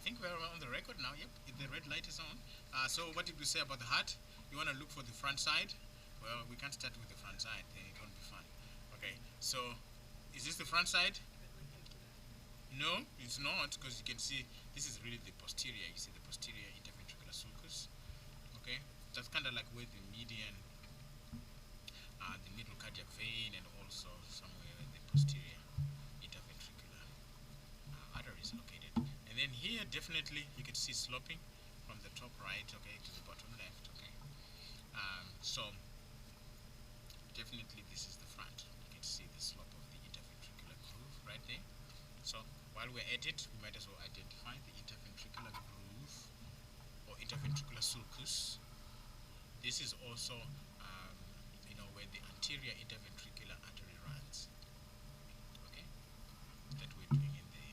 think we're on the record now. Yep, the red light is on. So what did we say about the heart? You want to look for the front side? Well, we can't start with the front side. Then it won't be fun. Okay. So, is this the front side? No, it's not, because you can see this is really the posterior. You see the posterior interventricular sulcus. Okay, that's kind of like where the median, the middle cardiac vein, and also somewhere in the posterior interventricular artery is located. And then here, definitely, you can see sloping from the top right, okay, to the bottom left, okay. So definitely this is the front. You can see the slope of the interventricular groove right there. So while we're at it, we might as well identify the interventricular groove or interventricular sulcus. This is also, where the anterior interventricular artery runs. Okay, that we're doing in the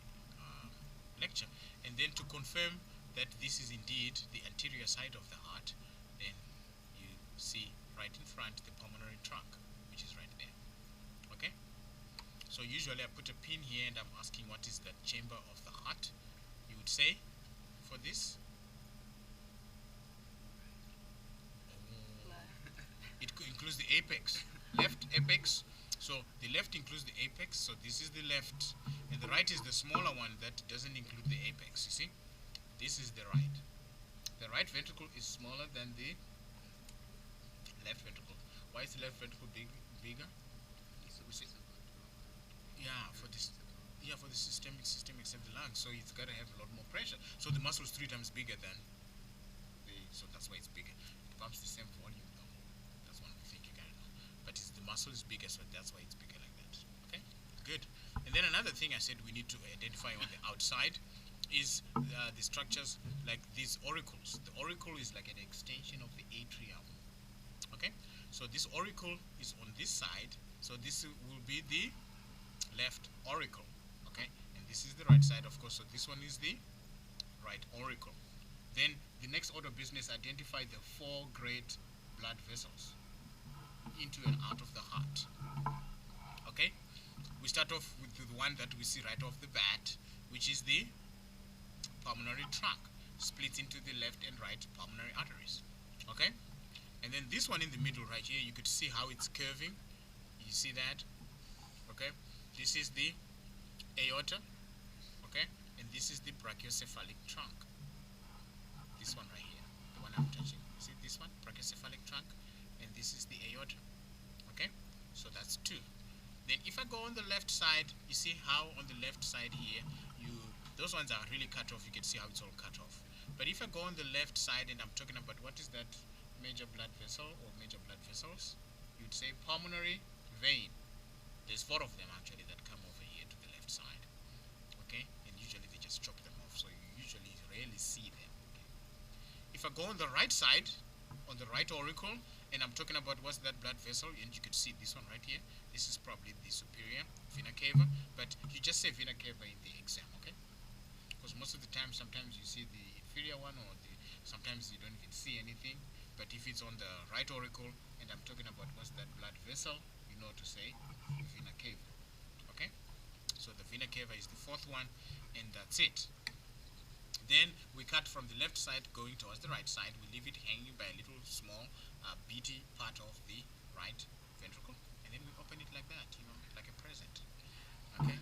lecture. And then to confirm that this is indeed the anterior side of the heart, then you see right in front the pulmonary trunk, which is right there. Okay, so usually I put a pin here and I'm asking what is the chamber of the heart. You would say for this, it includes the apex, left apex. So the left includes the apex, so this is the left, and the right is the smaller one that doesn't include the apex. You see, this is the right. The right ventricle is smaller than the left ventricle. Why is the left ventricle bigger? Yeah, for this. Yeah, for the systemic system except the lungs, so it's got to have a lot more pressure. So the muscle is 3 times bigger than the. So that's why it's bigger. It pumps the same volume though. That's one thing you gotta know. But the muscle is bigger, so that's why it's bigger like that. Okay, good. And then another thing I said we need to identify on the outside is the structures like these auricles. The auricle is like an extension of the atrium. Okay, so this auricle is on this side, so this will be the left auricle. Okay, and this is the right side, of course, so this one is the right auricle. Then the next order of business, identify the 4 great blood vessels into and out of the heart. Okay, we start off with the one that we see right off the bat, which is the pulmonary trunk, splits into the left and right pulmonary arteries. Okay, and then this one in the middle right here, you could see how it's curving. You see that? Okay, this is the aorta. Okay, and this is the brachiocephalic trunk. This one right here, the one I'm touching. See this one, brachiocephalic trunk, and this is the aorta. Okay, so that's 2. Then if I go on the left side, you see how on the left side here, those ones are really cut off. You can see how it's all cut off. But if I go on the left side and I'm talking about what is that major blood vessel or major blood vessels, you'd say pulmonary vein. There's 4 of them actually that come over here to the left side. Okay, and usually they just chop them off, so you usually rarely see them. Okay? If I go on the right side, on the right auricle, and I'm talking about what's that blood vessel, and you could see this one right here. This is probably the superior vena cava, but you just say vena cava in the exam, okay? Because most of the time, sometimes you see the inferior one, or sometimes you don't even see anything. But if it's on the right auricle, and I'm talking about what's that blood vessel, you know to say vena cava. Okay, so the vena cava is the 4th one, and that's it. Then we cut from the left side going towards the right side. We leave it hanging by a little small beady part of the right ventricle, and then we open it like that, like a present. Okay.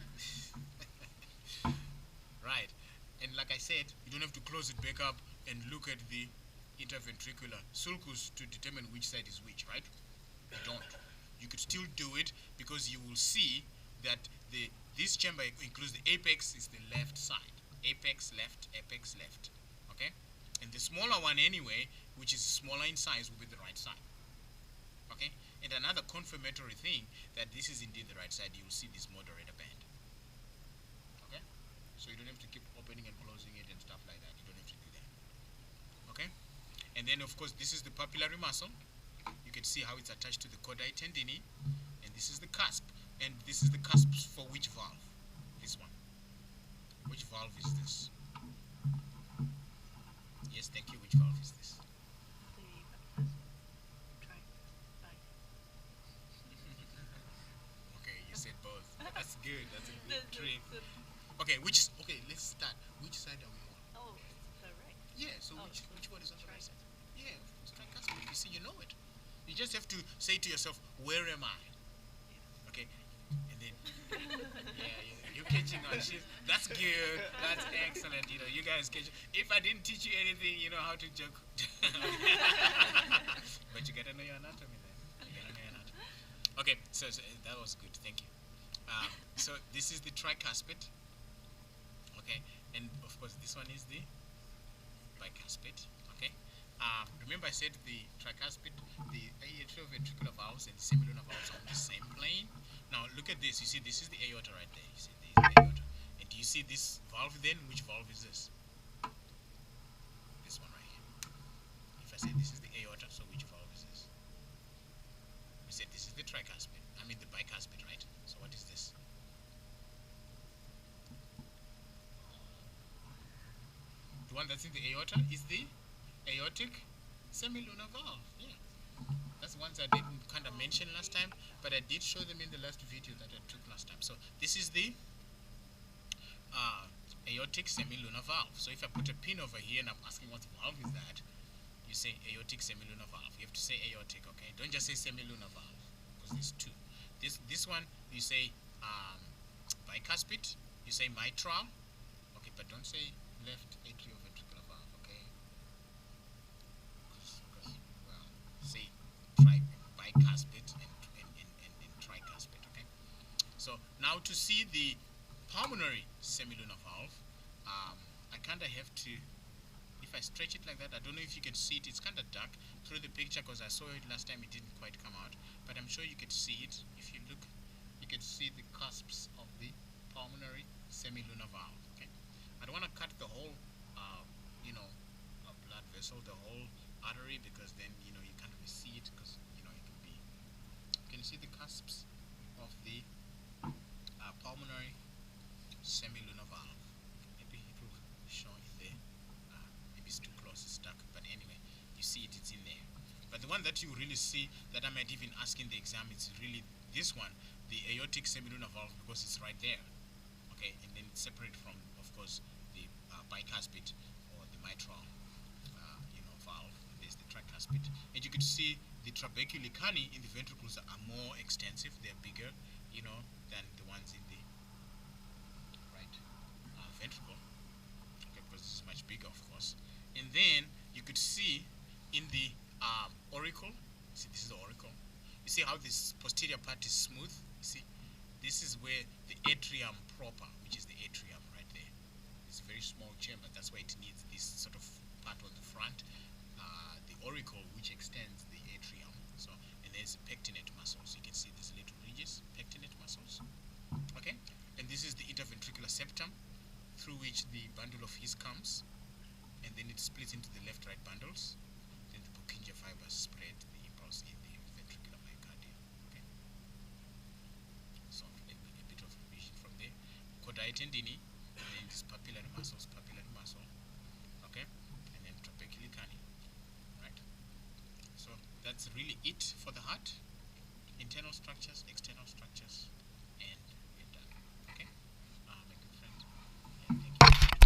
Right, and like I said, you don't have to close it back up and look at the interventricular sulcus to determine which side is which, right? You don't. You could still do it because you will see that this chamber includes the apex is the left side. Apex left, apex left. Okay? And the smaller one anyway, which is smaller in size, will be the right side. Okay? And another confirmatory thing that this is indeed the right side, you will see this moderator band. Okay? So you don't have to keep opening and closing it and stuff like that. You don't have to do that. Okay? And then of course this is the papillary muscle. You can see how it's attached to the chordae tendini, and this is the cusp. And this is the cusp for which valve? This one. Which valve is this? Yes, thank you. Which valve is this? Okay, you said both. That's good. That's a good trick. Okay, let's start. Which side are we on? Yeah, so which one is on the right side? Yeah, of course, tricuspid. You see, you know it. You just have to say to yourself, where am I? Okay? And then, yeah, you're catching on. That's good. That's excellent. You know, you guys catch. If I didn't teach you anything, you know how to joke. But you gotta know your anatomy then. You gotta know your anatomy. Okay, so that was good. Thank you. So this is the tricuspid. Okay, and of course this one is the bicuspid. Okay. Remember I said the tricuspid, the atrioventricular valves and the semilunar valves are on the same plane. Now look at this. You see, this is the aorta right there. You see, there is the aorta. And do you see this valve then? Which valve is this? This one right here. If I say this is the aorta, so which valve is this? We said this is the tricuspid. I mean the bicuspid, right? So what is this? The one that's in the aorta is the aortic semilunar valve. Yeah. That's ones I didn't kind of mention last time, but I did show them in the last video that I took last time. So this is the aortic semilunar valve. So if I put a pin over here and I'm asking what valve is that, you say aortic semilunar valve. You have to say aortic, okay? Don't just say semilunar valve, because there's two. This one, you say bicuspid, you say mitral, okay, but don't say left atrioventricular valve, okay? Because well, say bicuspid and tricuspid, okay? So now to see the pulmonary semilunar valve, I kind of have to, if I stretch it like that, I don't know if you can see it, it's kind of dark through the picture because I saw it last time, it didn't quite come out, but I'm sure you can see it. If you look, you can see the cusps of the pulmonary semilunar valve, okay? I don't want to cut the whole, blood vessel, the whole artery, because then, you can't really see it, because, it can be, can you see the cusps of the pulmonary semilunar valve? Maybe it will show in there. Maybe it's too close, it's stuck. But anyway, you see it, it's in there. But the one that you really see, that I might even ask in the exam, it's really this one, the aortic semilunar valve, because it's right there. Okay, and then it's separate from, of course, the bicuspid or the mitral, valve. And there's the tricuspid. And you could see the trabeculicani in the ventricles are more extensive. They're bigger, than the ones in the right ventricle. Okay, because this is much bigger, of course. And then you could see in the auricle. See, this is the auricle. You see how this posterior part is smooth. You see, this is where the atrium proper, which is the atrium right there. It's a very small chamber. That's why it needs this sort of part on the front. The auricle, which extends the atrium. So, and there's the pectinate muscles. You can see these little ridges, pectinate muscles. Okay, and this is the interventricular septum, through which the bundle of His comes, and then it splits into the left-right bundles. Then the Purkinje fibers spread the impulse in the ventricular myocardium. Okay, so a bit of vision from there. Chordae tendini, and then this papillary muscle, okay, and then trabeculicani. Right. So that's really it for the heart. Internal structures, external structures.